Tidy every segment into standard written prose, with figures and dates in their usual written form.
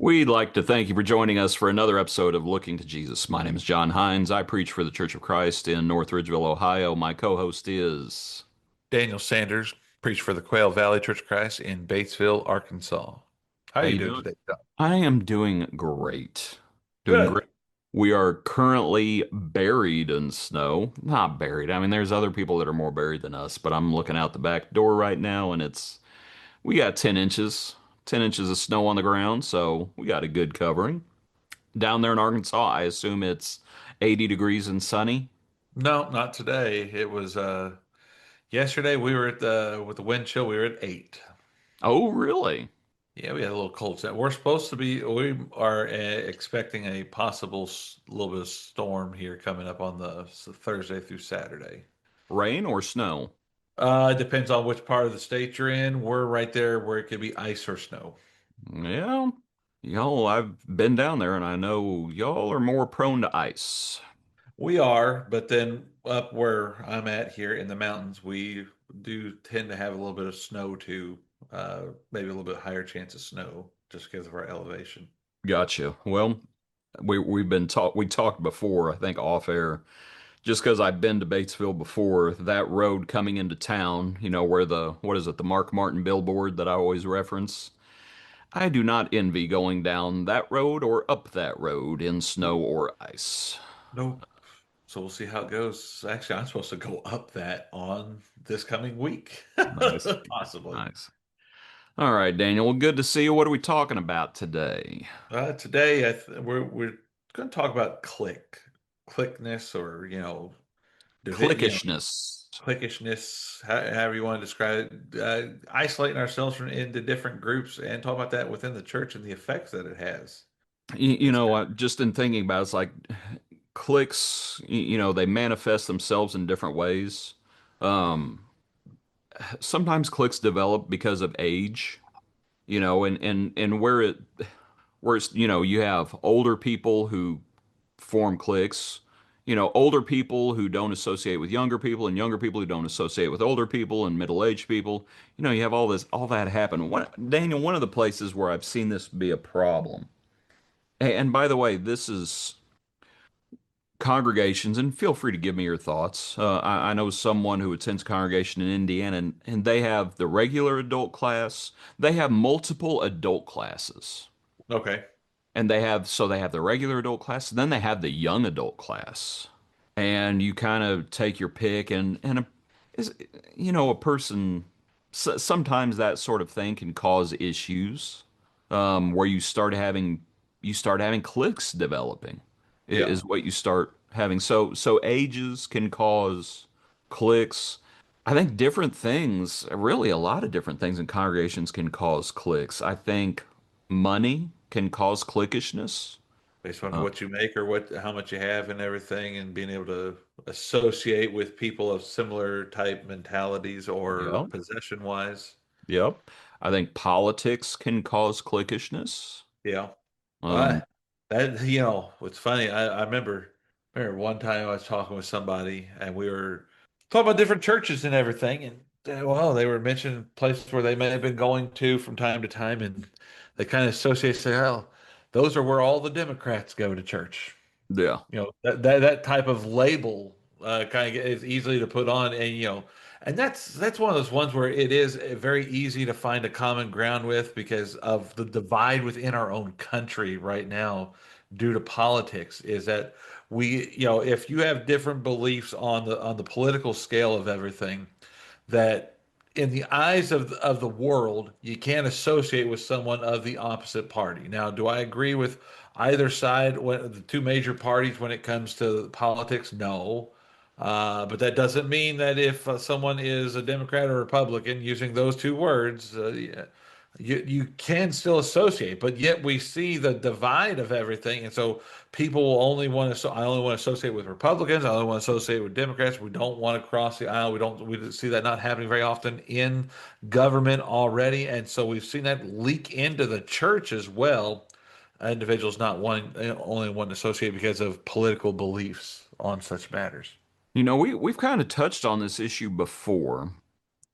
We'd like to thank you for joining us for another episode of Looking to Jesus. My name is John Hines. I preach for the Church of Christ in North Ridgeville, Ohio. My co-host is. Daniel Sanders, preach for the Quail Valley Church of Christ in Batesville, Arkansas. How are How you you doing doing? today, John? I am doing great. Doing great. Good. We are currently buried in snow. Not buried. I mean, there's other people that are more buried than us, but I'm looking out the back door right now and we got 10 inches, 10 inches of snow on the ground, so we got a good covering. Down there in Arkansas, I assume it's 80 degrees and sunny. No, not today. It was yesterday we were at the with the wind chill, we were at 8. Oh, really? Yeah, we had a little cold snap. We are expecting a possible little bit of storm here coming up on the Thursday through Saturday. Rain or snow? It depends on which part of the state you're in. We're right there where it could be ice or snow. Yeah. Y'all, I've been down there and I know y'all are more prone to ice. We are, but then up where I'm at here in the mountains, we do tend to have a little bit of snow too, maybe a little bit higher chance of snow just because of our elevation. Gotcha. Well, we talked before, I think off air, just because I've been to Batesville before, that road coming into town, where what is it, the Mark Martin billboard that I always reference. I do not envy going down that road or up that road in snow or ice. Nope. So we'll see how it goes. Actually, I'm supposed to go up that on this coming week, Nice. possibly. Nice. All right, Daniel. Well, good to see you. What are we talking about today? Today, we're going to talk about clickness, or Clickishness. clickishness, however you want to describe it, isolating ourselves into different groups and talk about that within the church and the effects that it has. You It's know, just in thinking about it, it's like clicks, they manifest themselves in different ways. Um, Sometimes clicks develop because of age, and where it's, you have older people who form cliques, older people who don't associate with younger people and younger people who don't associate with older people and middle-aged people. You have all that happen. Daniel, one of the places where I've seen this be a problem. And by the way, this is congregations, and feel free to give me your thoughts. I know someone who attends a congregation in Indiana, and they have the regular adult class. They have multiple adult classes, okay. and they have the regular adult class, and then they have the young adult class, and you kind of take your pick, is a person. Sometimes that sort of thing can cause issues, where you start having cliques developing Yeah. is what you start having. So ages can cause cliques. I think different things, really a lot of different things in congregations can cause cliques. I think money can cause cliquishness. Based on Uh, what you make or how much you have and everything, and being able to associate with people of similar type mentalities or yeah, possession wise. yep. I think politics can cause cliquishness. Yeah. Um, I, that, what's funny, I remember one time I was talking with somebody and we were talking about different churches and everything. And well, they were mentioning places where they may have been going to from time to time. And they kind of associate, say, oh, those are where all the Democrats go to church. yeah. That type of label kind of is easily to put on, and and that's one of those ones where it is very easy to find a common ground with because of the divide within our own country right now due to politics. Is that if you have different beliefs on the political scale of everything, that in the eyes of the world, you can't associate with someone of the opposite party. Now, do I agree with either side, when the two major parties when it comes to politics? No. But that doesn't mean that if someone is a Democrat or Republican, using those two words, yeah, you can still associate. But yet we see the divide of everything, and so people will only want to. So I only want to associate with Republicans. I only want to associate with Democrats. We don't want to cross the aisle. We see that not happening very often in government already, and so we've seen that leak into the church as well. Individuals not wanting only wanting to associate because of political beliefs on such matters. We've kind of touched on this issue before,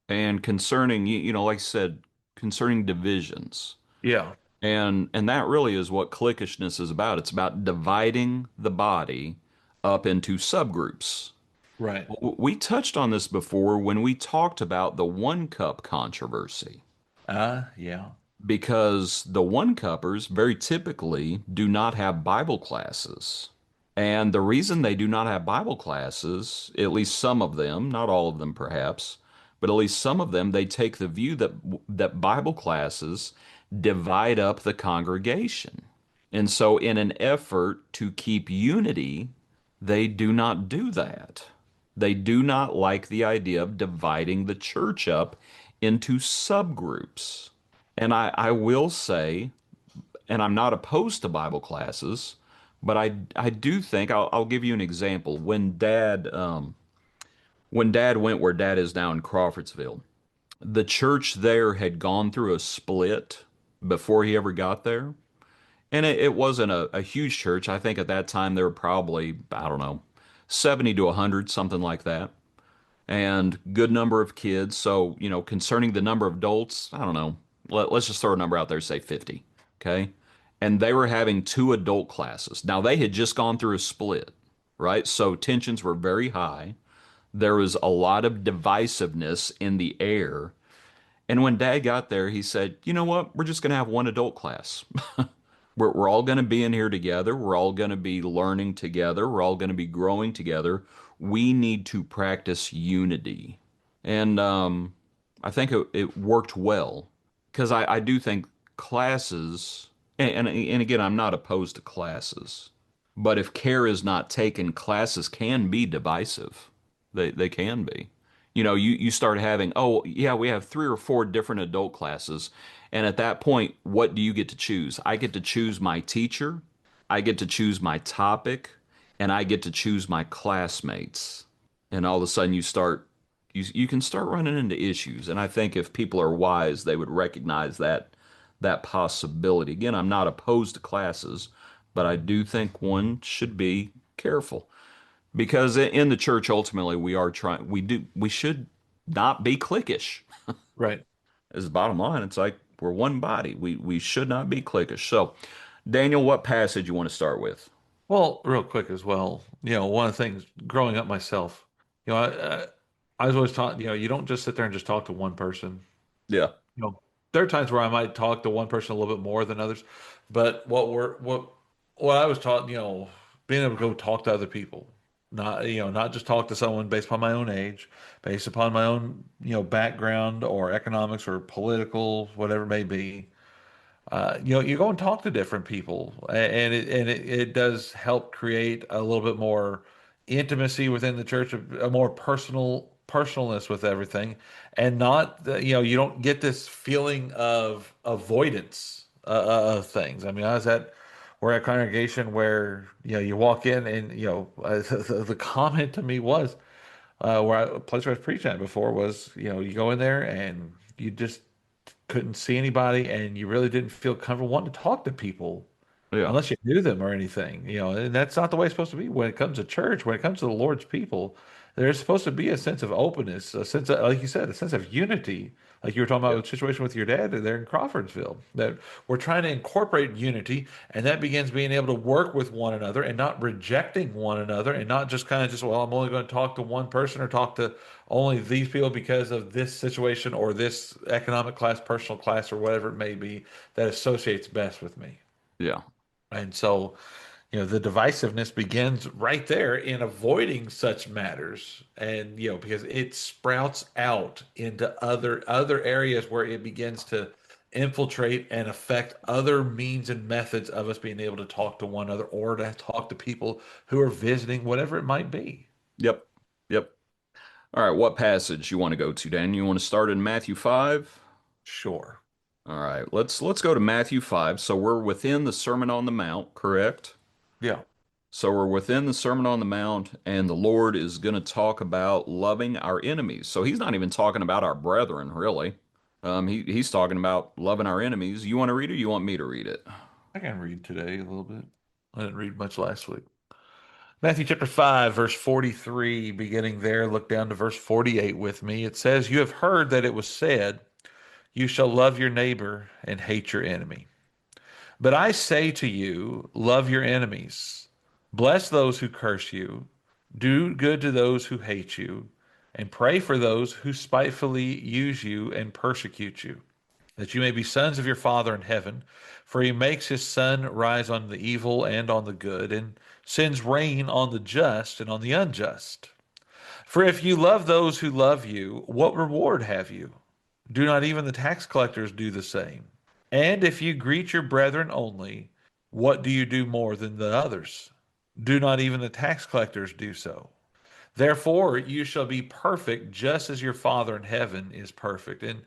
and concerning, like I said, concerning divisions. Yeah. And that really is what cliquishness is about. It's about dividing the body up into subgroups. Right. We touched on this before when we talked about the one cup controversy, Yeah. because the one cuppers very typically do not have Bible classes. And the reason they do not have Bible classes, at least some of them, not all of them perhaps, but at least some of them, they take the view that Bible classes divide up the congregation. And so in an effort to keep unity, they do not do that. They do not like the idea of dividing the church up into subgroups. And I will say, and I'm not opposed to Bible classes, but I do think I'll give you an example. When Dad went where Dad is now in Crawfordsville, the church there had gone through a split before he ever got there. And it wasn't a huge church. I think at that time there were probably, I don't know, 70 to 100, something like that, and good number of kids. So, concerning the number of adults, I don't know. Let's just throw a number out there, say 50. Okay. And they were having two adult classes. Now, they had just gone through a split, right? So tensions were very high. There was a lot of divisiveness in the air. And when Dad got there, he said, you know what? We're just going to have one adult class. We're all going to be in here together. We're all going to be learning together. We're all going to be growing together. We need to practice unity. And I think it worked well because I do think classes, and again, I'm not opposed to classes, but if care is not taken, classes can be divisive. They can be. You start having, oh, yeah, we have three or four different adult classes. And at that point, what do you get to choose? I get to choose my teacher, I get to choose my topic, and I get to choose my classmates. And all of a sudden you can start running into issues. And I think if people are wise, they would recognize that possibility. Again, I'm not opposed to classes, but I do think one should be careful. Because in the church, ultimately, we should not be cliquish. Right. Is the bottom line. It's like we're one body. We should not be cliquish. So, Daniel, what passage you want to start with? Well, real quick as well, one of the things growing up myself, I was always taught, you don't just sit there and just talk to one person. Yeah. There are times where I might talk to one person a little bit more than others, but what I was taught, being able to go talk to other people, not just talk to someone based upon my own age, based upon my own, background or economics or political, whatever it may be. You go and talk to different people, and it does help create a little bit more intimacy within the church, a more personalness with everything, and not you don't get this feeling of avoidance of things. I mean, we're at a congregation where you walk in and the comment to me was a place where I was preaching at before was you go in there and you just couldn't see anybody and you really didn't feel comfortable wanting to talk to people Yeah. unless you knew them or anything, and that's not the way it's supposed to be when it comes to church, when it comes to the Lord's people. There's supposed to be a sense of openness, a sense of, like you said, a sense of unity. Like you were talking Yeah. about the situation with your dad there in Crawfordsville, that we're trying to incorporate unity, and that begins being able to work with one another and not rejecting one another and not just kind of just, well, I'm only going to talk to one person or talk to only these people because of this situation or this economic class, personal class, or whatever it may be that associates best with me. Yeah. And so, the divisiveness begins right there in avoiding such matters. And, because it sprouts out into other areas where it begins to infiltrate and affect other means and methods of us being able to talk to one another or to talk to people who are visiting, whatever it might be. Yep. Yep. All right. What passage you want to go to, Dan? You want to start in Matthew 5? Sure. All right. Let's go to Matthew 5. So we're within the Sermon on the Mount, correct? Yeah. So we're within the Sermon on the Mount, and the Lord is going to talk about loving our enemies. So he's not even talking about our brethren, really. He's talking about loving our enemies. You want to read it, or you want me to read it? I can read today a little bit. I didn't read much last week. Matthew chapter 5, verse 43, beginning there, look down to verse 48 with me. It says, "You have heard that it was said, 'You shall love your neighbor and hate your enemy.' But I say to you, love your enemies, bless those who curse you, do good to those who hate you, and pray for those who spitefully use you and persecute you, that you may be sons of your Father in heaven. For he makes his sun rise on the evil and on the good, and sends rain on the just and on the unjust. For if you love those who love you, what reward have you? Do not even the tax collectors do the same? And if you greet your brethren only, what do you do more than the others? Do not even the tax collectors do so? Therefore, you shall be perfect just as your Father in heaven is perfect. And,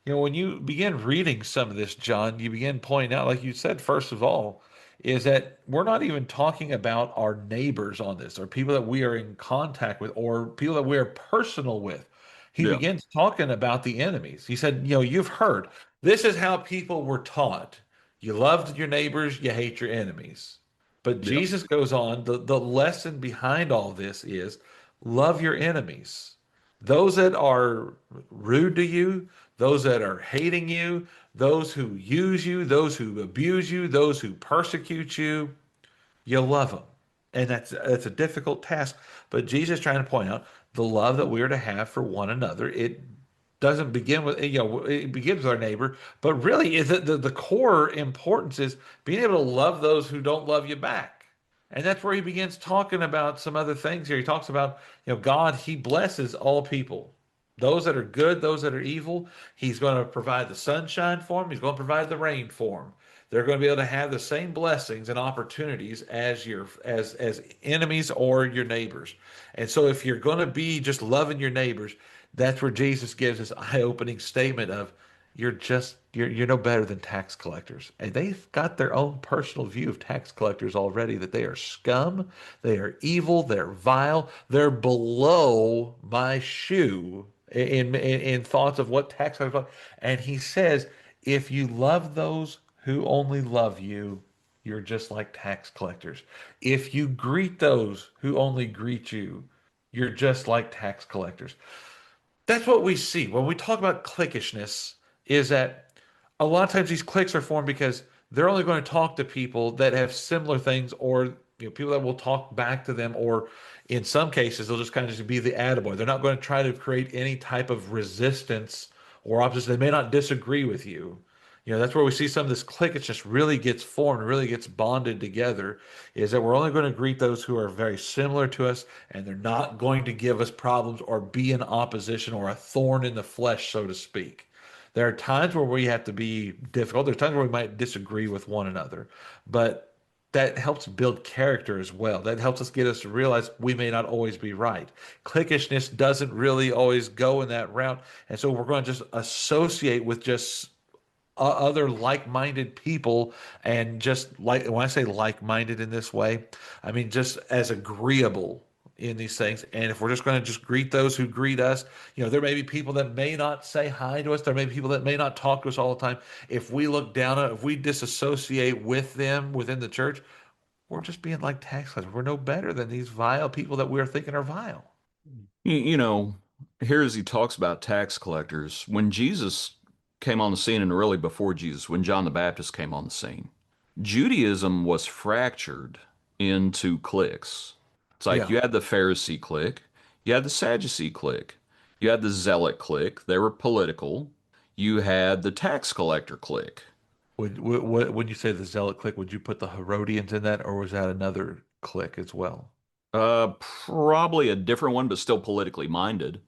when you begin reading some of this, John, you begin pointing out, like you said, first of all, is that we're not even talking about our neighbors on this, or people that we are in contact with, or people that we are personal with. He Yeah. begins talking about the enemies. He said, you've heard this is how people were taught. You loved your neighbors, you hate your enemies. But Yeah. Jesus goes on, the lesson behind all this is love your enemies. Those that are rude to you, those that are hating you, those who use you, those who abuse you, those who persecute you, you love them. And that's a difficult task. But Jesus is trying to point out the love that we are to have for one another. It doesn't begin with, it begins with our neighbor, but really is it the core importance is being able to love those who don't love you back. And that's where he begins talking about some other things here. He talks about, God, he blesses all people. Those that are good, those that are evil, he's going to provide the sunshine for them. He's going to provide the rain for them. They're going to be able to have the same blessings and opportunities as your as enemies or your neighbors. And so if you're going to be just loving your neighbors, that's where Jesus gives this eye-opening statement of you're no better than tax collectors. And they've got their own personal view of tax collectors already, that they are scum, they are evil, they're vile, they're below my shoe in thoughts of what tax collectors are. And he says, if you love those who only love you, you're just like tax collectors. If you greet those who only greet you, you're just like tax collectors. That's what we see when we talk about clickishness, is that a lot of times these cliques are formed because they're only going to talk to people that have similar things, or people that will talk back to them, or in some cases they'll just kind of just be the attaboy. They're not going to try to create any type of resistance or opposition. They may not disagree with you. That's where we see some of this cliquishness really gets formed, really gets bonded together, is that we're only going to greet those who are very similar to us, and they're not going to give us problems or be in opposition or a thorn in the flesh, so to speak. There are times where we have to be difficult. There's times where we might disagree with one another, but that helps build character as well. That helps us get us to realize we may not always be right. Cliquishness doesn't really always go in that route. And so we're going to just associate with just other like-minded people, and just like, when I say like-minded in this way, I mean just as agreeable in these things. And if we're just going to just greet those who greet us, there may be people that may not say hi to us. There may be people that may not talk to us all the time. If we look down at, if we disassociate with them within the church, we're just being like tax collectors. We're no better than these vile people that we're thinking are vile. You know, here as he talks about tax collectors, when Jesus came on the scene, and really before Jesus, when John the Baptist came on the scene, Judaism was fractured into cliques. It's like Yeah. you had the Pharisee clique, you had the Sadducee clique, you had the Zealot clique. They were political. You had the tax collector clique. When you say the zealot clique, would you put the Herodians in that, or was that another clique as well? Probably a different one, but still politically minded.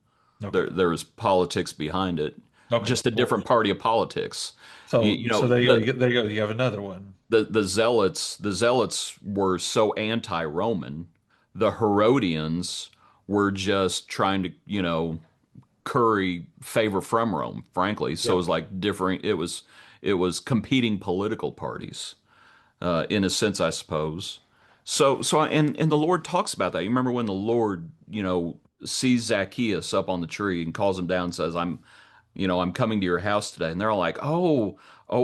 Okay. There was politics behind it, Okay. just a Well, different party of politics. so You so know, there you go. There you go. You have another one. the Zealots were so anti-Roman. The Herodians were just trying to, curry favor from Rome, frankly. So it Yep. was like different. It was competing political parties, in a sense, I suppose. And the Lord talks about that. You remember when the Lord, sees Zacchaeus up on the tree and calls him down and says, I'm coming to your house today. And they're all like, oh,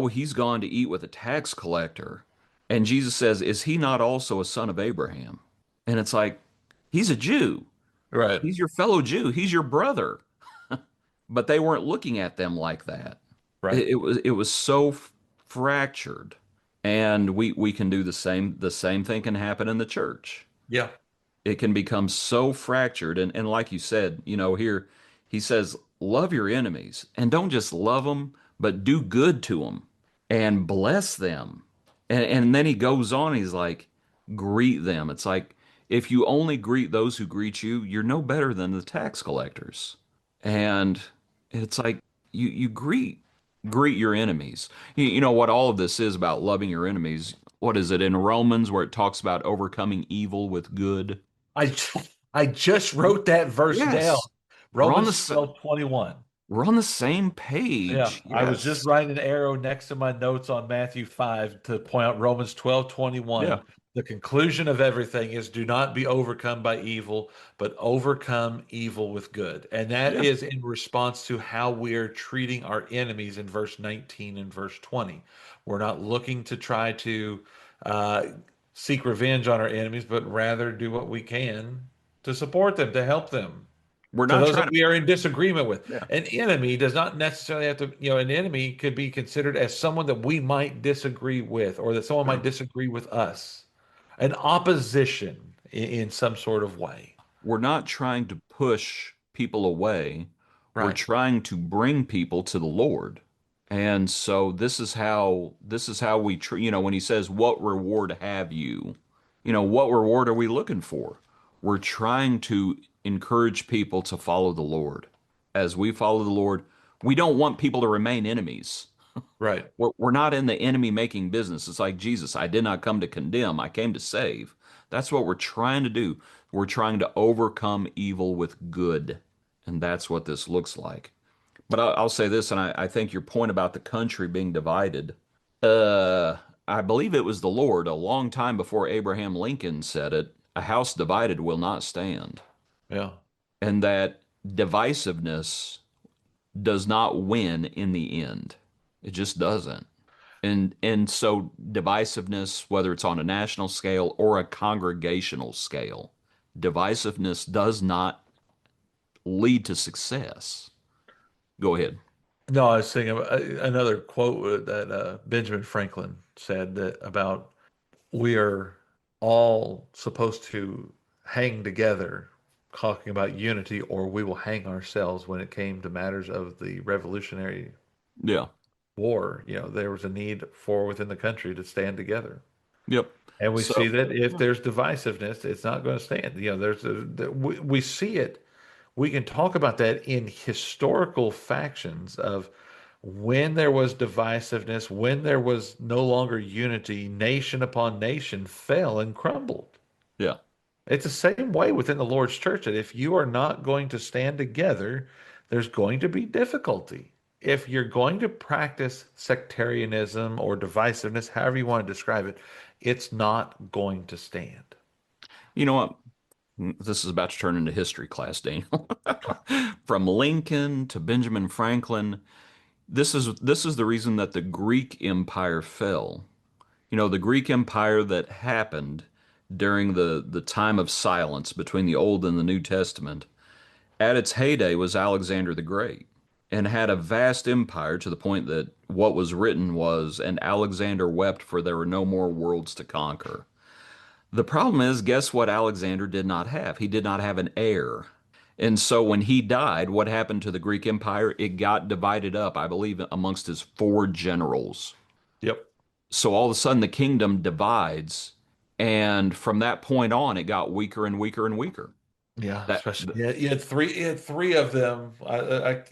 he's gone to eat with a tax collector. And Jesus says, is he not also a son of Abraham? And it's like, he's a Jew. Right. He's your fellow Jew. He's your brother. But they weren't looking at them like that. Right. It was so fractured. And we can do the same thing can happen in the church. Yeah. It can become so fractured. And like you said, here he says, love your enemies and don't just love them, but do good to them and bless them. And then he goes on, he's like, greet them. It's like, if you only greet those who greet you, you're no better than the tax collectors. And it's like, you greet your enemies. You know what all of this is about loving your enemies. What is it in Romans where it talks about overcoming evil with good? I I just wrote that verse down. Yes. We're on the Romans s- 12:21. we're on the same Yeah, page. I was just Yes. writing an arrow next to my notes on Matthew 5 to point out Romans 12:21. Yeah. The conclusion of everything is do not be overcome by evil, but overcome evil with good. And that Yeah. is in response to how we are treating our enemies in verse 19 and verse 20. We're not looking to try to uh, seek revenge on our enemies, but rather do what we can to support them, to help them, We're to not those trying that to we are in disagreement with. Yeah. An enemy does not necessarily have to, an enemy could be considered as someone that we might disagree with or that someone Yeah. might disagree with us. An opposition in some sort of way. We're not trying to push people away. We're Right. trying to bring people to the Lord. And so this is how we when he says, "What reward have you?" What reward are we looking for? We're trying to encourage people to follow the Lord. As we follow the Lord, we don't want people to remain enemies. Right. We're not in the enemy making business. It's like Jesus, I did not come to condemn, I came to save. That's what we're trying to do. We're trying to overcome evil with good. And that's what this looks like. But I'll say this, and I think your point about the country being divided, uh, I believe it was the Lord a long time before Abraham Lincoln said it, a house divided will not stand. Yeah. And that divisiveness does not win in the end. It just doesn't. And so divisiveness, whether it's on a national scale or a congregational scale, divisiveness does not lead to success. Go ahead. No, I was thinking of another quote that Benjamin Franklin said that about we are all supposed to hang together talking about unity, or we will hang ourselves when it came to matters of the Revolutionary Yeah. War. There was a need for within the country to stand together. Yep. And we So, see that if yeah. there's divisiveness, it's not going to stand. We see it. We can talk about that in historical factions of when there was divisiveness, when there was no longer unity, nation upon nation fell and crumbled. Yeah. It's the same way within the Lord's church that if you are not going to stand together, there's going to be difficulty. If you're going to practice sectarianism or divisiveness, however you want to describe it, it's not going to stand. You know what? This is about to turn into history class, Daniel. From Lincoln to Benjamin Franklin, this is the reason that the Greek Empire fell. The Greek Empire that happened during the time of silence between the Old and the New Testament, at its heyday was Alexander the Great and had a vast empire to the point that what was written was, and Alexander wept for there were no more worlds to conquer. The problem is, guess what Alexander did not have? He did not have an heir. And so when he died, what happened to the Greek Empire? It got divided up, I believe, amongst his four generals. Yep. So all of a sudden the kingdom divides, and from that point on, it got weaker and weaker and weaker. Yeah, That especially yeah, you had three of them. I'm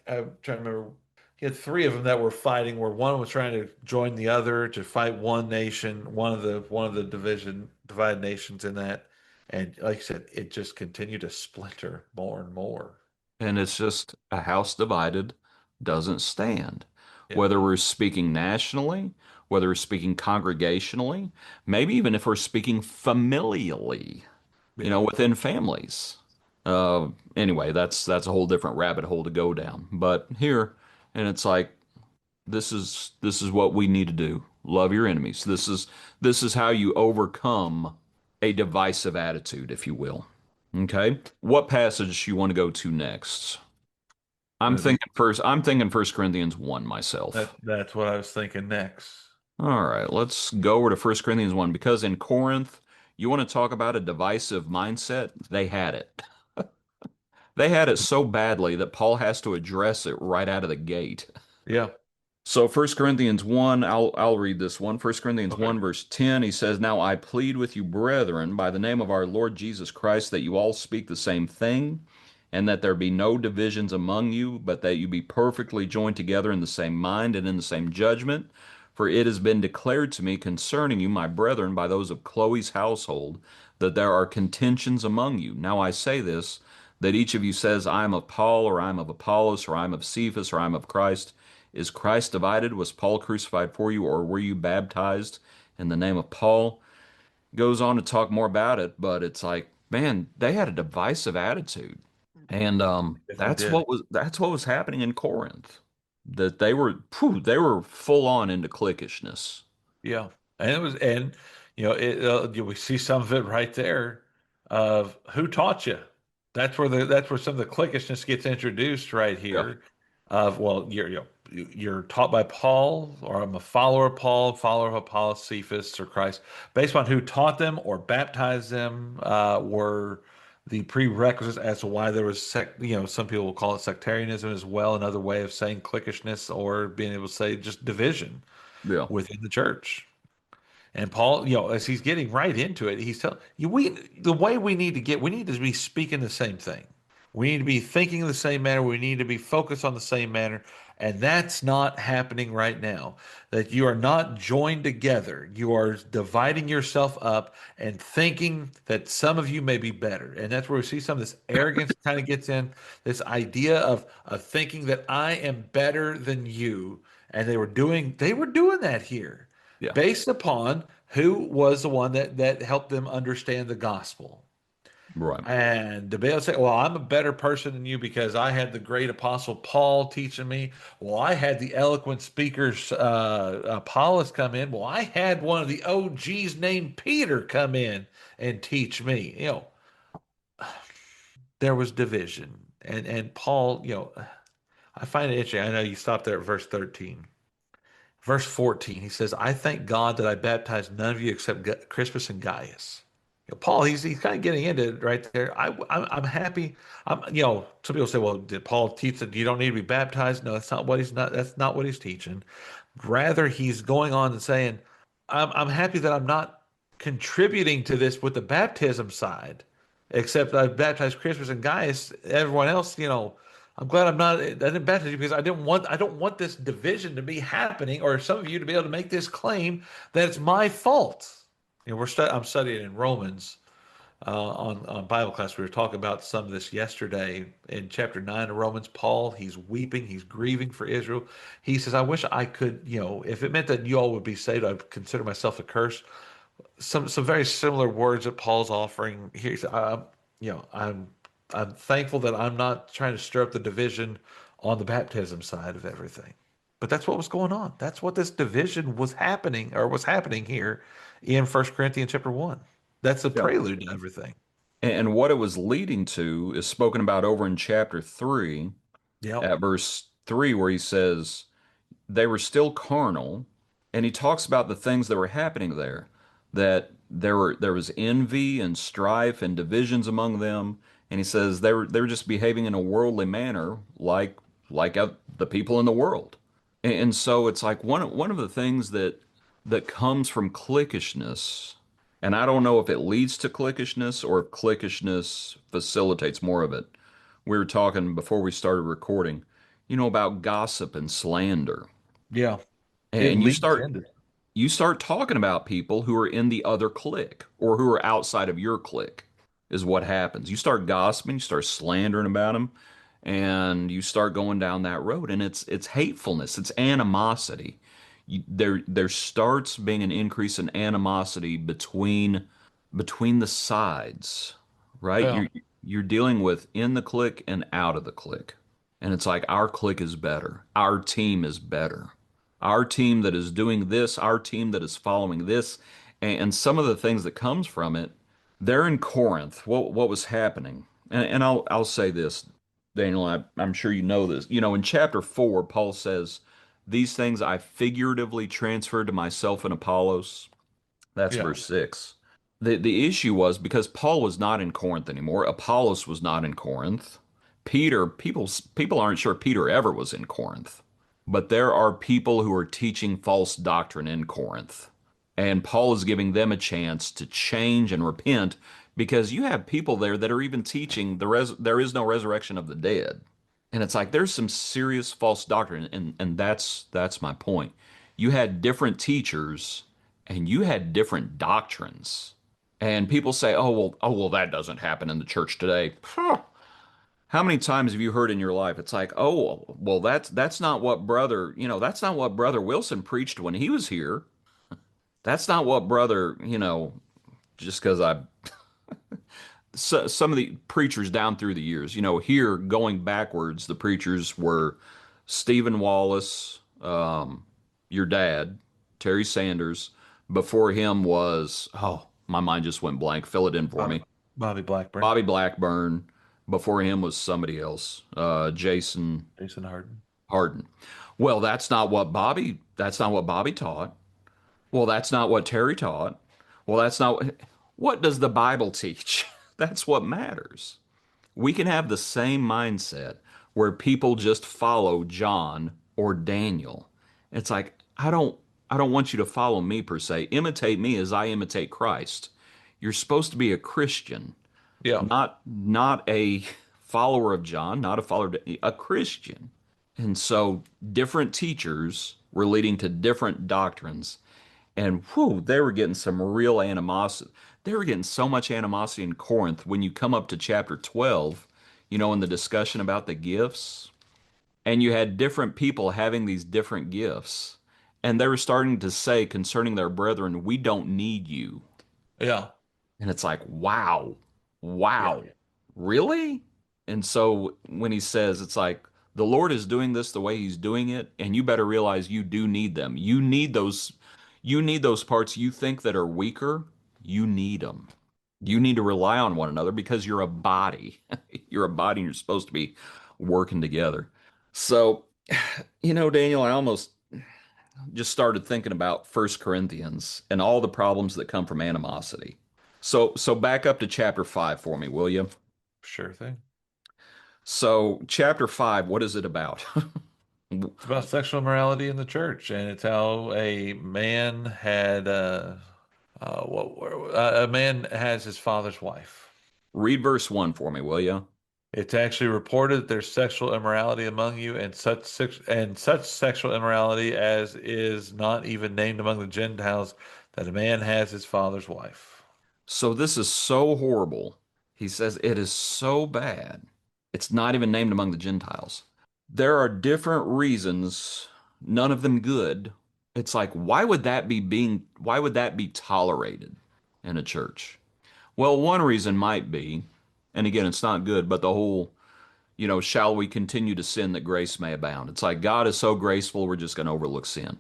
trying to remember. You had three of them that were fighting, where one was trying to join the other to fight one nation, one of the divided nations in that, and like I said, it just continued to splinter more and more. and it's just a house divided doesn't stand. Yeah, Whether we're speaking nationally, whether we're speaking congregationally, maybe even if we're speaking familially, yeah. within families. Anyway, that's a whole different rabbit hole to go down. But here, and it's like this is what we need to do. Love your enemies. This is how you overcome a divisive attitude, if you will. Okay? What passage you want to go to next? I'm I think thinking first. I'm thinking First Corinthians 1 that myself. that's what I was thinking next. All right, let's go over to First Corinthians 1 because in Corinth, you want to talk about a divisive mindset? They had it. They had it so badly that Paul has to address it right out of the gate. Yeah. So First Corinthians 1, I'll read this one. First Corinthians Okay. 1 verse 10, he says, "Now I plead with you, brethren, by the name of our Lord Jesus Christ, that you all speak the same thing, and that there be no divisions among you, but that you be perfectly joined together in the same mind and in the same judgment. For it has been declared to me concerning you, my brethren, by those of Chloe's household, that there are contentions among you. Now I say this, that each of you says, I am of Paul, or I am of Apollos, or I am of Cephas, or I am of Christ. Is Christ divided? Was Paul crucified for you, or were you baptized in the name of Paul? Goes on to talk more about it, but it's like, man, they had a divisive attitude. And Definitely did. that's what was happening in Corinth. That they were full on into cliquishness. Yeah, and it was, and we see some of it right there of who taught you. That's where some of the cliquishness gets introduced right Yeah. here. Of well, you're taught by Paul, or I'm a follower of Paul, follower of Apollos, Cephas, or Christ, based on who taught them or baptized them, were the prerequisites as to why there was some people will call it sectarianism as well, another way of saying cliquishness, or being able to say just division Yeah. within the church. And Paul, as he's getting right into it, he's telling you the way we need to be speaking the same thing. We need to be thinking in the same manner. We need to be focused on the same manner. And that's not happening right now. That you are not joined together. You are dividing yourself up and thinking that some of you may be better. And that's where we see some of this arrogance kind of gets in, this idea of thinking that I am better than you. And they were doing that here Yeah. based upon who was the one that helped them understand the gospel. Right. And to be able to say, well, I'm a better person than you because I had the great apostle Paul teaching me. Well, I had the eloquent speakers, Apollos come in. Well, I had one of the OGs named Peter come in and teach me. There was division. And Paul, I find it interesting. I know you stopped there at verse 13. Verse 14, he says, I thank God that I baptized none of you except Crispus and Gaius. Paul, he's kind of getting into it right there. I'm happy. Some people say, well, did Paul teach that you don't need to be baptized? No, that's not what he's teaching. Rather, he's going on and saying, I'm happy that I'm not contributing to this with the baptism side, except I've baptized Crispus and Gaius. Everyone else, I'm glad I didn't baptize you because I don't want this division to be happening, or some of you to be able to make this claim that it's my fault. I'm studying in Romans on Bible class. We were talking about some of this yesterday in chapter 9 of Romans. Paul, he's weeping, he's grieving for Israel. He says, I wish I could, if it meant that you all would be saved, I'd consider myself a curse. Some very similar words that Paul's offering here. He said, you know, I'm I'm thankful that I'm not trying to stir up the division on the baptism side of everything. But that's what was going on. That's what this division was happening here in First Corinthians chapter 1. That's a Yeah. prelude to everything. And what it was leading to is spoken about over in chapter 3 Yep. at verse 3 where he says they were still carnal, and he talks about the things that were happening there, that there was envy and strife and divisions among them, and he says they were just behaving in a worldly manner like the people in the world. And so it's like one of the things that comes from cliquishness, and I don't know if it leads to cliquishness or if cliquishness facilitates more of it. We were talking before we started recording, about gossip and slander. Yeah. It And leads into you start talking about people who are in the other clique or who are outside of your clique is what happens. You start gossiping, you start slandering about them, and you start going down that road, and it's hatefulness, it's animosity. There starts being an increase in animosity between the sides, right? yeah. You're dealing with in the clique and out of the clique. And it's like our clique is better. Our team is better. Our team that is doing this, our team that is following this, and some of the things that comes from it, they're in Corinth. What was happening? And I'll say this, Daniel, I'm sure you know this. In chapter 4, Paul says These things I figuratively transferred to myself and Apollos. That's Yeah. verse 6. The issue was because Paul was not in Corinth anymore. Apollos was not in Corinth. People aren't sure Peter ever was in Corinth. But there are people who are teaching false doctrine in Corinth. And Paul is giving them a chance to change and repent because you have people there that are even teaching there is no resurrection of the dead. And it's like there's some serious false doctrine, and that's my point. You had different teachers and you had different doctrines. And people say, "Oh well, that doesn't happen in the church today." How many times have you heard in your life? It's like, "Oh, well, that's not what that's not what Brother Wilson preached when he was here. That's not what just because some of the preachers down through the years, here going backwards, the preachers were Stephen Wallace, your dad, Terry Sanders. Before him was, oh, my mind just went blank. Fill it in for Bobby, me. Bobby Blackburn, Bobby Blackburn. Before him was somebody else, Jason Jason Harden. Harden. Well, that's not what Bobby taught. Well, that's not what Terry taught. Well, that's not what does the Bible teach? That's what matters. We can have the same mindset where people just follow John or Daniel. It's like I don't want you to follow me per se. Imitate me as I imitate Christ. You're supposed to be a Christian, Yeah. not a follower of John, not a follower of a Christian. And so different teachers were leading to different doctrines. And whew, they were getting some real animosity. They were getting so much animosity in Corinth when you come up to chapter 12, in the discussion about the gifts, and you had different people having these different gifts. And they were starting to say concerning their brethren, we don't need you. Yeah. And it's like, wow, Yeah. wow, really? And so when he says, it's like, the Lord is doing this the way he's doing it, and you better realize you do need them. You need those parts you think that are weaker. You need them. You need to rely on one another because you're a body. You're a body and you're supposed to be working together. So, Daniel, I almost just started thinking about First Corinthians and all the problems that come from animosity. So back up to chapter 5 for me, will you? Sure thing. So chapter 5, what is it about? It's about sexual immorality in the church, and it's how a man had a man has his father's wife. Read verse 1 for me, will you? It's actually reported that there's sexual immorality among you, and such sexual immorality as is not even named among the Gentiles, that a man has his father's wife. So this is so horrible. He says it is so bad. It's not even named among the Gentiles. There are different reasons, none of them good. It's like, why would that be tolerated in a church? Well, one reason might be, and again, it's not good, but the whole, shall we continue to sin that grace may abound? It's like God is so graceful, we're just going to overlook sin.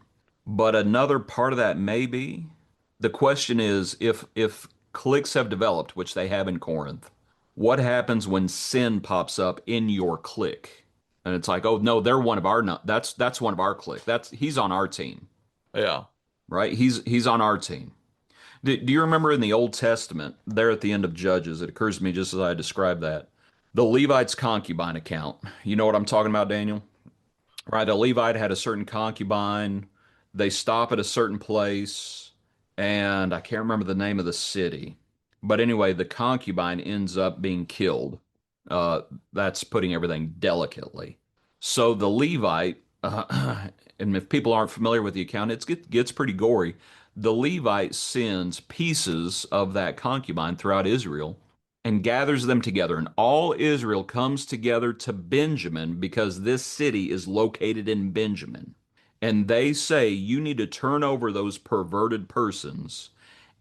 But another part of that may be the question is if cliques have developed, which they have in Corinth, what happens when sin pops up in your clique? And it's like, oh no, they're one of our no, that's one of our clique. That's he's on our team, Yeah. right? He's on our team. Do you remember in the Old Testament, there at the end of Judges, it occurs to me just as I described that, the Levite's concubine account. You know what I'm talking about, Daniel? Right, a Levite had a certain concubine. They stop at a certain place, and I can't remember the name of the city. But anyway, the concubine ends up being killed. Uh, that's putting everything delicately. So the Levite, and if people aren't familiar with the account, gets pretty gory. The Levite sends pieces of that concubine throughout Israel and gathers them together. And all Israel comes together to Benjamin because this city is located in Benjamin. And they say, you need to turn over those perverted persons.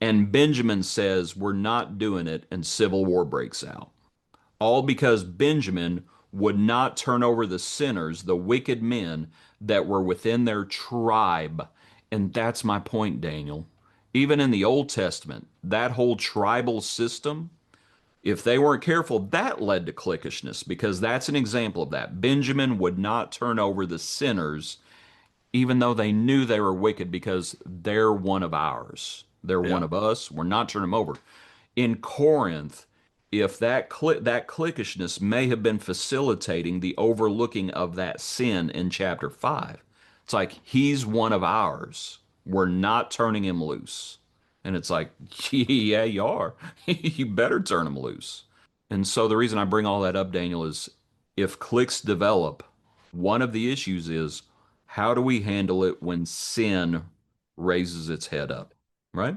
And Benjamin says, we're not doing it. And civil war breaks out. All because Benjamin would not turn over the sinners, the wicked men that were within their tribe. And that's my point, Daniel. Even in the Old Testament, that whole tribal system, if they weren't careful, that led to cliquishness because that's an example of that. Benjamin would not turn over the sinners even though they knew they were wicked because they're one of ours. They're one Yeah. of us. We're not turning them over. In Corinth, if that clickishness may have been facilitating the overlooking of that sin in chapter 5. It's like he's one of ours. We're not turning him loose. And it's like, yeah, you are. You better turn him loose. And so the reason I bring all that up, Daniel, is if cliques develop, one of the issues is how do we handle it when sin raises its head up, right?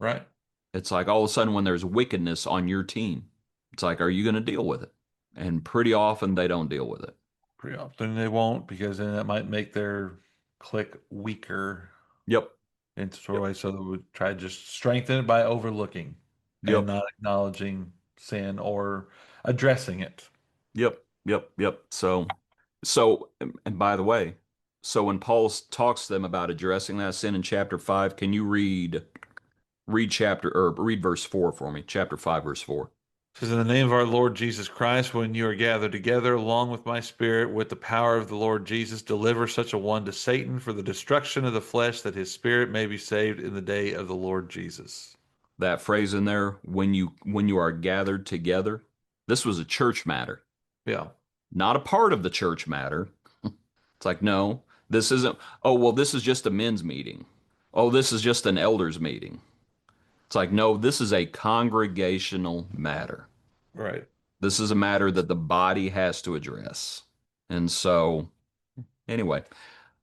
Right. It's like all of a sudden when there's wickedness on your team, it's like, are you going to deal with it? And pretty often they don't deal with it. Pretty often they won't because then that might make their click weaker Yep. in sort of Yep. way. So they would try to just strengthen it by overlooking and Yep. not acknowledging sin or addressing it. Yep. Yep. Yep. And by the way, so when Paul talks to them about addressing that sin in chapter 5, can you read verse 4 for me? Chapter 5, verse 4. It says, in the name of our Lord Jesus Christ, when you are gathered together along with my spirit, with the power of the Lord Jesus, deliver such a one to Satan for the destruction of the flesh, that his spirit may be saved in the day of the Lord Jesus. That phrase in there, when you are gathered together, this was a church matter, Yeah, not a part of the church matter. It's like, no, this isn't, oh, well, this is just a men's meeting. Oh, this is just an elders meeting. It's like, no, this is a congregational matter. right. This is a matter that the body has to address. And so, anyway,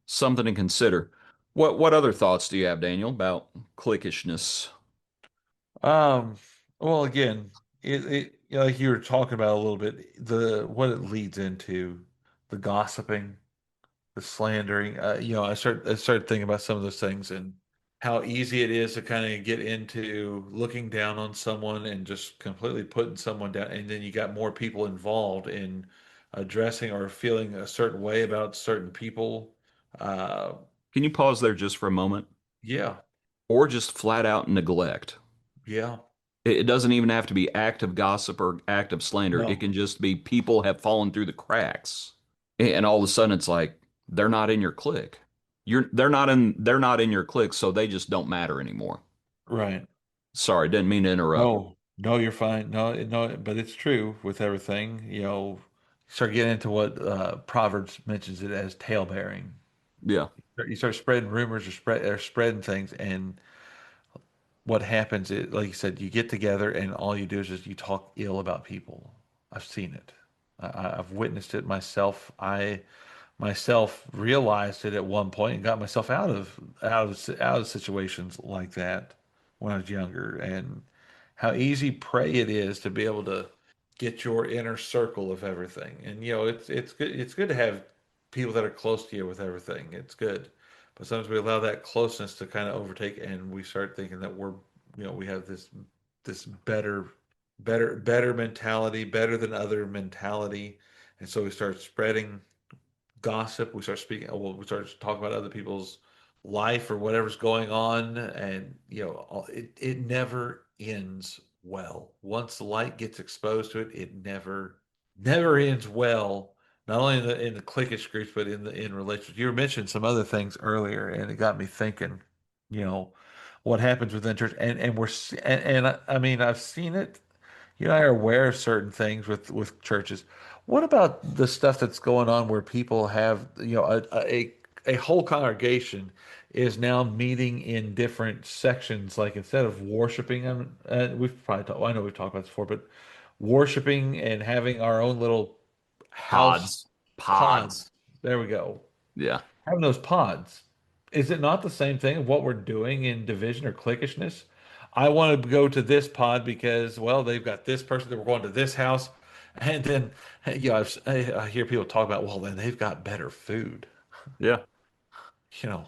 something to consider. What other thoughts do you have, Daniel, about cliquishness? Um, well, again, like you were talking about a little bit, the what it leads into, the gossiping, the slandering. I started thinking about some of those things and how easy it is to kind of get into looking down on someone and just completely putting someone down, and then you got more people involved in addressing or feeling a certain way about certain people. Uh, Can you pause there just for a moment? yeah, Or just flat out neglect? yeah, It doesn't even have to be active gossip or active slander. It no, can just be people have fallen through the cracks. And all of a sudden it's like they're not in your clique. They're not in your clique, so they just don't matter anymore. right. Sorry, didn't mean to interrupt. No, no, you're fine. No, no, but it's true with everything. Start getting into what Proverbs mentions it as talebearing. Yeah. You start spreading rumors or spreading things, and what happens is, like you said, you get together and all you do is just you talk ill about people. I've seen it. I've witnessed it myself. I myself realized it at one point and got myself out of situations like that when I was younger, and how easy prey it is to be able to get your inner circle of everything. And it's good to have people that are close to you with everything. It's good. But sometimes we allow that closeness to kind of overtake and we start thinking that we have this better mentality, better than other mentality. And so we start spreading gossip. We start speaking. Well, we start talking about other people's life or whatever's going on, and it never ends well. Once the light gets exposed to it, it never ends well. Not only in the cliquish groups, but in relationships. You were mentioning some other things earlier, and it got me thinking. You know, what happens within church, and I mean I've seen it. You and I are aware of certain things with churches. What about the stuff that's going on where people have, a whole congregation is now meeting in different sections, like instead of worshiping, we've probably talked, I know we've talked about this before, but worshiping and having our own little house Pods. pods. Pods. There we go. Yeah. Having those pods. Is it not the same thing of what we're doing in division or cliquishness? I want to go to this pod because, well, they've got this person that we're going to this house. And then, I hear people talk about, well, then they've got better food. Yeah. You know,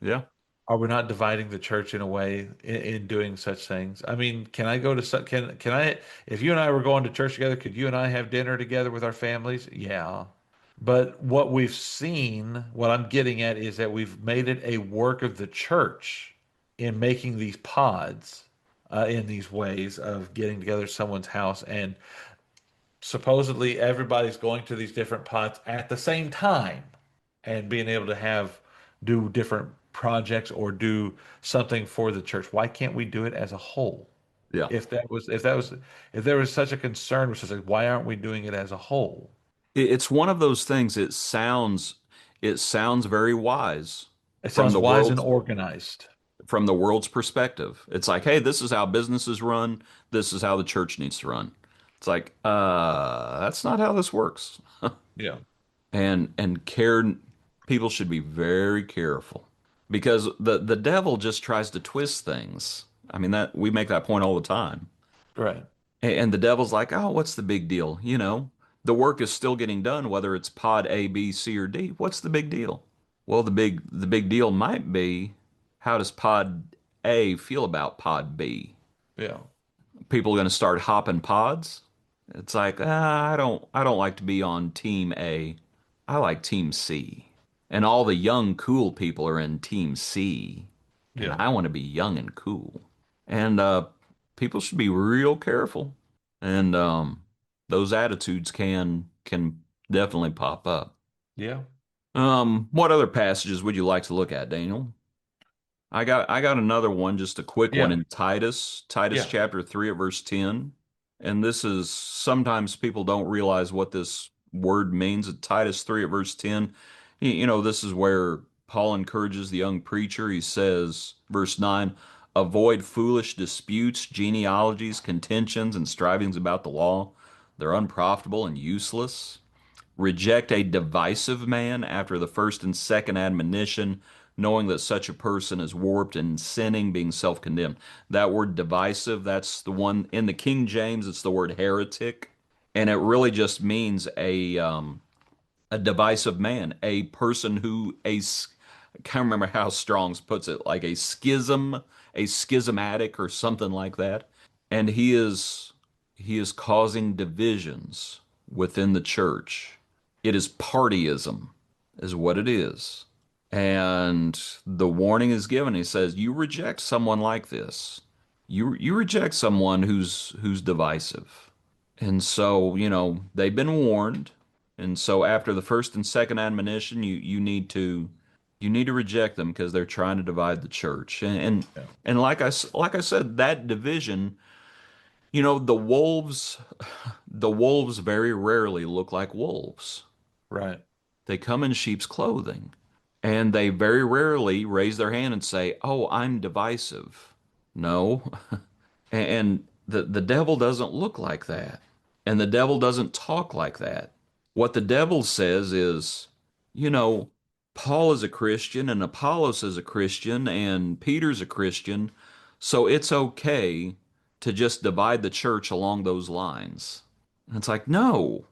Yeah. are we not dividing the church in a way in doing such things? I mean, can I go to can I if you and I were going to church together, could you and I have dinner together with our families? Yeah. But what we've seen, what I'm getting at is that we've made it a work of the church in making these pods in these ways of getting together at someone's house. And supposedly everybody's going to these different pods at the same time and being able to have do different projects or do something for the church? Why can't we do it as a whole? Yeah. If there was such a concern, which is like, why aren't we doing it as a whole? It's one of those things. It sounds very wise It from sounds the wise and world's organized. perspective. It's like, hey, this is how businesses run. This is how the church needs to run. It's like, that's not how this works. Yeah. And care people should be very careful because the devil just tries to twist things. I mean that we make that point all the time. Right. And the devil's like, oh, what's the big deal? The work is still getting done, whether it's pod A, B, C, or D. What's the big deal? Well, the big deal might be how does pod A feel about pod B? Yeah. People are going to start hopping pods. It's like, I don't like to be on team A. I like team C. And all the young cool people are in team C. And Yeah. I want to be young and cool. And people should be real careful. And those attitudes can definitely pop up. Yeah. What other passages would you like to look at, Daniel? I got another one, just a quick one Yeah. in Titus Yeah. chapter 3 at verse 10. And this is sometimes people don't realize what this word means. At Titus 3 at verse 10, this is where Paul encourages the young preacher. He says, verse 9, avoid foolish disputes, genealogies, contentions, and strivings about the law. They're unprofitable and useless. Reject a divisive man after the first and second admonition, knowing that such a person is warped and sinning, being self-condemned. That word divisive, that's the one in the King James, it's the word heretic, and it really just means a divisive man, a person who I can't remember how Strong's puts it, like a schismatic or something like that. And he is causing divisions within the church. It is partyism, is what it is. And the warning is given. He says, you reject someone like this. You reject someone who's divisive. And so, they've been warned. And so after the first and second admonition, you need to reject them because they're trying to divide the church. Yeah. And like I said, that division, the wolves very rarely look like wolves. Right. They come in sheep's clothing, and they very rarely raise their hand and say, "Oh, I'm divisive." No, and the devil doesn't look like that. And the devil doesn't talk like that. What the devil says is, you know, Paul is a Christian and Apollos is a Christian and Peter's a Christian, so it's okay to just divide the church along those lines. And it's like, no,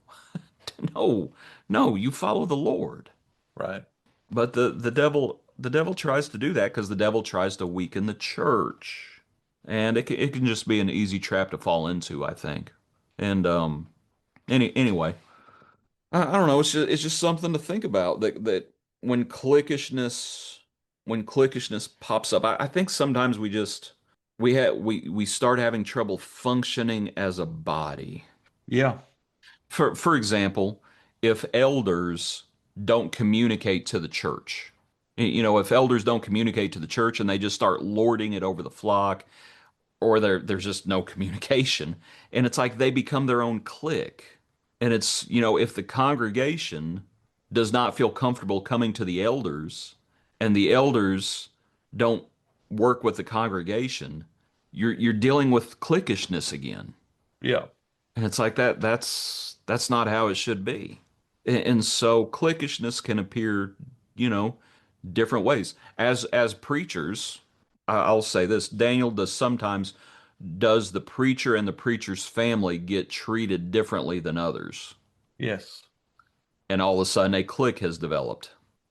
no, no, you follow the Lord. Right. But the devil tries to do that because the devil tries to weaken the church. And it can just be an easy trap to fall into, I think. And anyway, I don't know. It's just something to think about that when clickishness pops up, I think sometimes we start having trouble functioning as a body. Yeah. For example, if elders don't communicate to the church, if elders don't communicate to the church and they just start lording it over the flock, or there's just no communication, and it's like they become their own clique. And it's, if the congregation does not feel comfortable coming to the elders, and the elders don't work with the congregation, you're dealing with cliquishness again. Yeah. And it's like that's not how it should be. And so cliquishness can appear, you know, different ways. As preachers, I'll say this, Daniel does the preacher and the preacher's family get treated differently than others? Yes. And all of a sudden a clique has developed,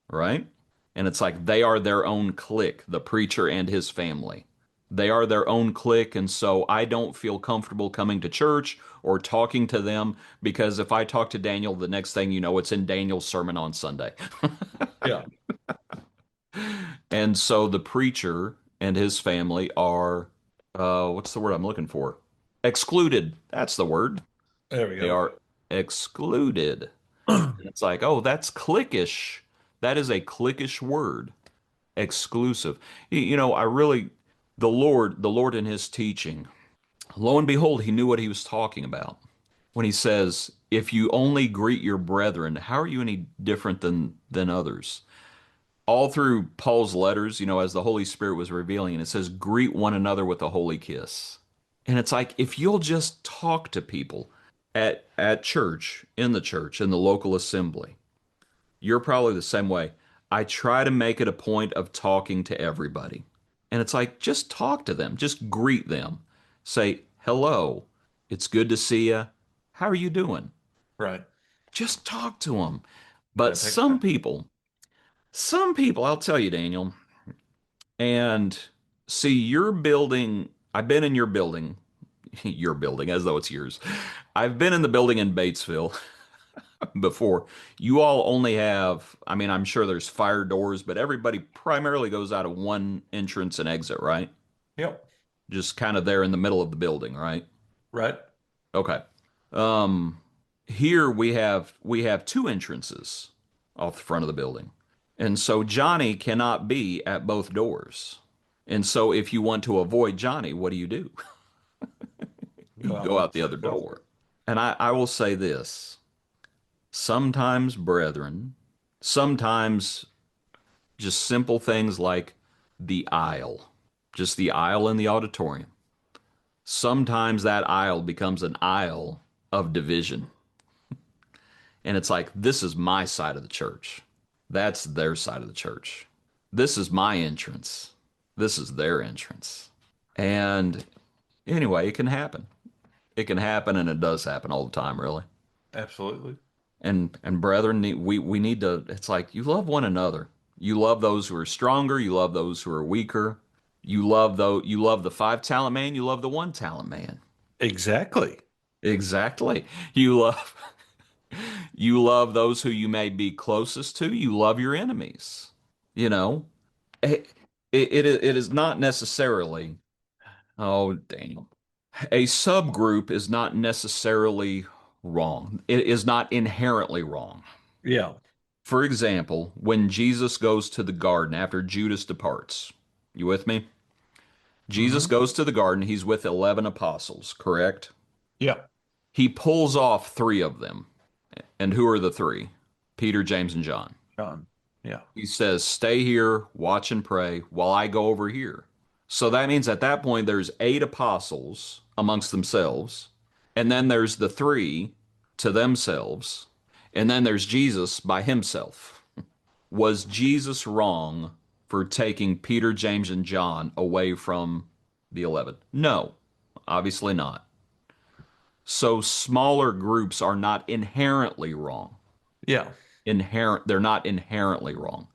right? And it's like they are their own clique, the preacher and his family. They are their own clique, and so I don't feel comfortable coming to church or talking to them because if I talk to Daniel, the next thing you know, it's in Daniel's sermon on Sunday. Yeah. And so the preacher and his family are, what's the word I'm looking for? Excluded. That's the word. There we They go. are excluded. And it's like, oh, that's cliquish. That is a cliquish word. exclusive. I really, the Lord in his teaching, lo and behold, he knew what he was talking about when he says, if you only greet your brethren, how are you any different than others? All through Paul's letters, as the Holy Spirit was revealing, and it says, greet one another with a holy kiss. And it's like, if you'll just talk to people at church, in the local assembly, you're probably the same way. I try to make it a point of talking to everybody. And it's like, just talk to them, just greet them. Say, hello, it's good to see you. How are you doing? Right. Just talk to them. But That takes time. some people, I'll tell you, Daniel, and see, your building, I've been in your building, your building, as though it's yours. I've been in the building in Batesville before. You all only have, I mean, I'm sure there's fire doors, but everybody primarily goes out of one entrance and exit, right? Yep. Just kind of there in the middle of the building, right? Right. Okay. Um, Here we have two entrances off the front of the building. And so Johnny cannot be at both doors. And so if you want to avoid Johnny, what do? You Go out go one out the step other closer. door. And I will say this, sometimes, brethren, sometimes just simple things like the aisle, just the aisle in the auditorium. Sometimes that aisle becomes an aisle of division. And it's like, this is my side of the church. That's their side of the church. This is my entrance. This is their entrance. And anyway, it can happen. It can happen, and it does happen all the time, really. Absolutely. And brethren, we need to, it's like, you love one another. You love those who are stronger, you love those who are weaker. You love the 5 talent man, you love the 1 talent man. Exactly. Exactly. You love you love those who you may be closest to, you love your enemies. You know, it, it is not necessarily, oh, Daniel, a subgroup is not necessarily wrong. It is not inherently wrong. Yeah. For example, when Jesus goes to the garden after Judas departs, you with me? Jesus Hmm. goes to the garden. He's with 11 apostles, correct? Yeah. He pulls off 3 of them. And who are the 3? Peter, James, and John. John. Yeah. He says, stay here, watch and pray while I go over here. So that means at that point, there's 8 apostles amongst themselves. And then there's the 3 to themselves. And then there's Jesus by himself. Was Jesus wrong for taking Peter, James, and John away from the 11? No, obviously not. So smaller groups are not inherently wrong. Yeah. They're not inherently wrong.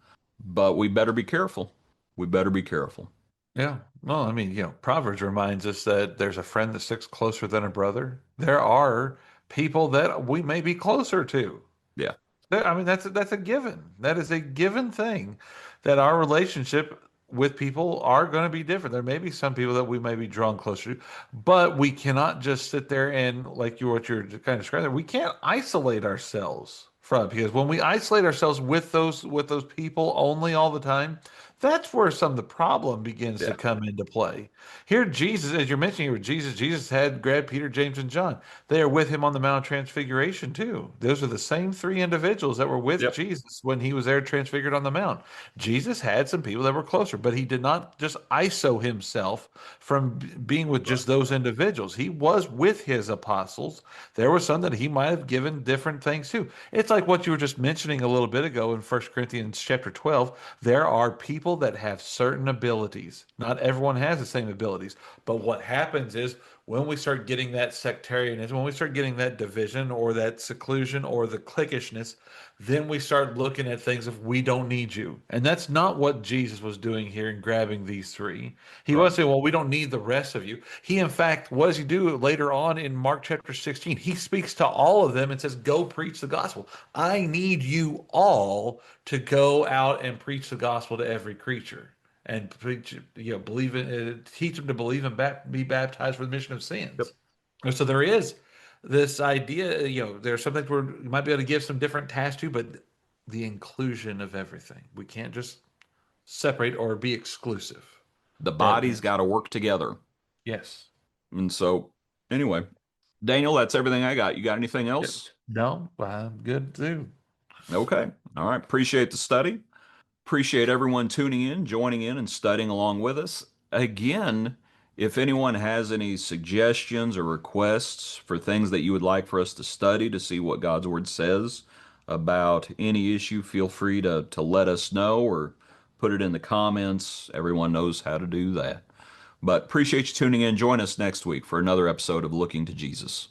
But we better be careful. We better be careful. Yeah. Well, I mean, Proverbs reminds us that there's a friend that sticks closer than a brother. There are people that we may be closer to. Yeah. I mean, that's a given. That is a given thing that our relationship with people are going to be different. There may be some people that we may be drawn closer to, but we cannot just sit there and like what you're kind of describing. We can't isolate ourselves from it because when we isolate ourselves with those people only all the time, that's where some of the problem begins to Yeah. come into play. Here, Jesus, as you're mentioning here, Jesus had grabbed Peter, James, and John. They are with him on the Mount of Transfiguration too. Those are the same 3 individuals that were with Yep. Jesus when he was there transfigured on the Mount. Jesus had some people that were closer, but he did not just ISO himself from being with Right. just those individuals. He was with his apostles. There were some that he might have given different things to. It's like what you were just mentioning a little bit ago in 1 Corinthians chapter 12. There are people that have certain abilities. Not everyone has the same abilities. But what happens is when we start getting that sectarianism, when we start getting that division or that seclusion or the cliquishness, then we start looking at things of we don't need you. And that's not what Jesus was doing here in grabbing these 3. He Right. was saying, well, we don't need the rest of you. He, in fact, what does he do later on in Mark chapter 16? He speaks to all of them and says, go preach the gospel. I need you all to go out and preach the gospel to every creature and preach, believe in, teach them to believe and be baptized for the remission of Yep. sins. And so there is this idea, there's some things where you might be able to give some different tasks to, but the inclusion of everything. We can't just separate or be exclusive. The That body's got to work together. yes. And so, anyway, Daniel, that's everything I got. You got anything Good. else? No, I'm good too. Okay. All right. Appreciate the study. Appreciate everyone tuning in, joining in, and studying along with us. Again, if anyone has any suggestions or requests for things that you would like for us to study to see what God's Word says about any issue, feel free to let us know or put it in the comments. Everyone knows how to do that. But appreciate you tuning in. Join us next week for another episode of Looking to Jesus.